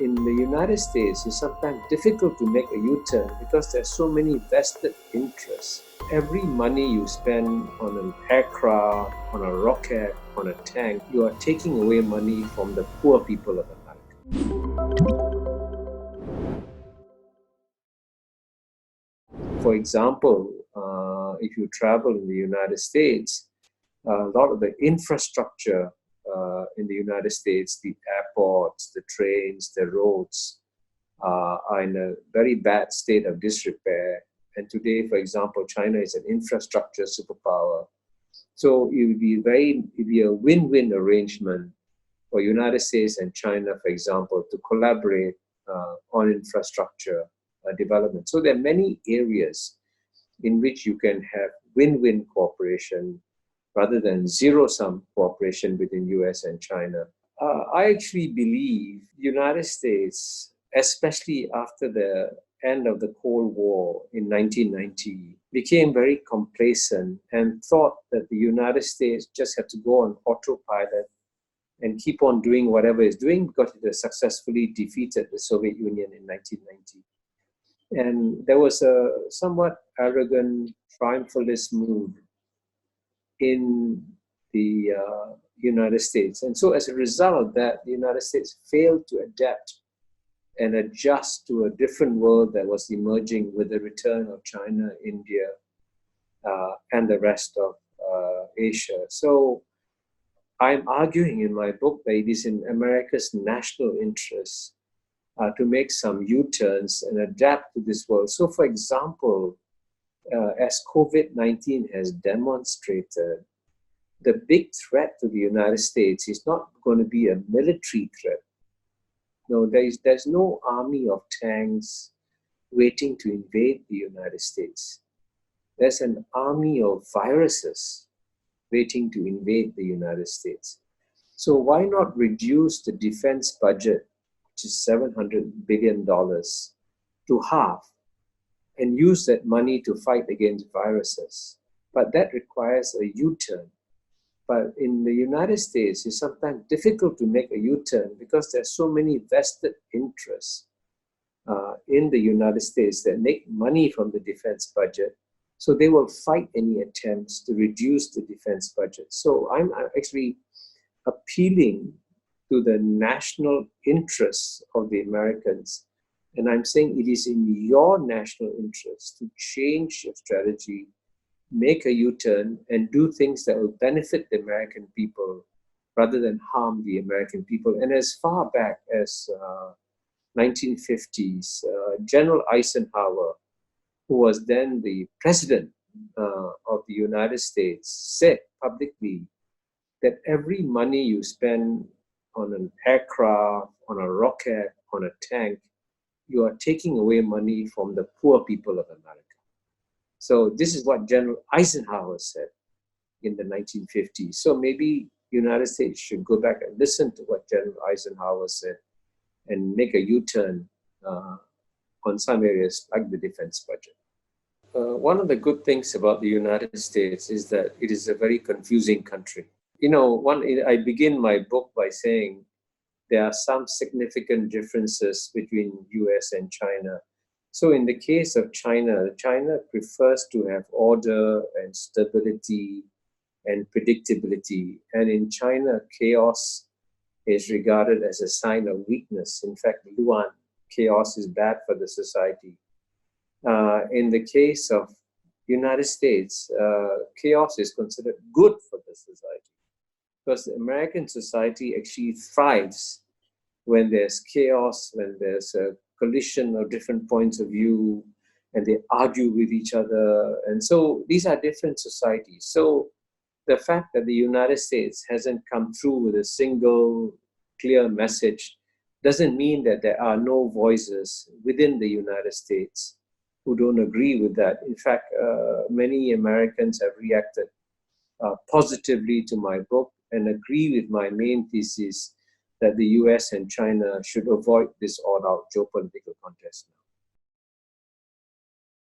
in the United States, it's sometimes difficult to make a U-turn because there's so many vested interests. Every money you spend on an aircraft, on a rocket, on a tank, you are taking away money from the poor people of America. For example, if you travel in the United States, a lot of the infrastructure in the United States, the airports, the trains, the roads, are in a very bad state of disrepair. And today, for example, China is an infrastructure superpower. So it would be a win-win arrangement for United States and China, for example, to collaborate on infrastructure development. So there are many areas in which you can have win-win cooperation rather than zero-sum cooperation between US and China. I actually believe the United States, especially after the end of the Cold War in 1990, became very complacent and thought that the United States just had to go on autopilot and keep on doing whatever it's doing because it has successfully defeated the Soviet Union in 1990. And there was a somewhat arrogant, triumphalist mood in the United States. And so as a result of that, the United States failed to adapt and adjust to a different world that was emerging with the return of China, India, and the rest of Asia. So I'm arguing in my book that it is in America's national interest to make some U-turns and adapt to this world. So for example, as COVID-19 has demonstrated, the big threat to the United States is not going to be a military threat. No, there's no army of tanks waiting to invade the United States. There's an army of viruses waiting to invade the United States. So why not reduce the defense budget, which is $700 billion, to half, and use that money to fight against viruses? But that requires a U-turn. But in the United States, it's sometimes difficult to make a U-turn because there's so many vested interests in the United States that make money from the defense budget. So they will fight any attempts to reduce the defense budget. So I'm actually appealing to the national interests of the Americans. And I'm saying it is in your national interest to change your strategy, make a U-turn, and do things that will benefit the American people rather than harm the American people. And as far back as 1950s, General Eisenhower, who was then the president of the United States, said publicly that every money you spend on an aircraft, on a rocket, on a tank, you are taking away money from the poor people of America. So this is what General Eisenhower said in the 1950s. So maybe the United States should go back and listen to what General Eisenhower said and make a U-turn on some areas like the defense budget. One of the good things about the United States is that it is a very confusing country. You know, I begin my book by saying there are some significant differences between US and China. So in the case of China, China prefers to have order and stability and predictability. And in China, chaos is regarded as a sign of weakness. In fact, Luan, chaos is bad for the society. In the case of United States, chaos is considered good for the society because the American society actually thrives when there's chaos, when there's a collision of different points of view, and they argue with each other. And so these are different societies. So the fact that the United States hasn't come through with a single clear message doesn't mean that there are no voices within the United States who don't agree with that. In fact, many Americans have reacted positively to my book and agree with my main thesis that the US and China should avoid this all-out geopolitical contest now.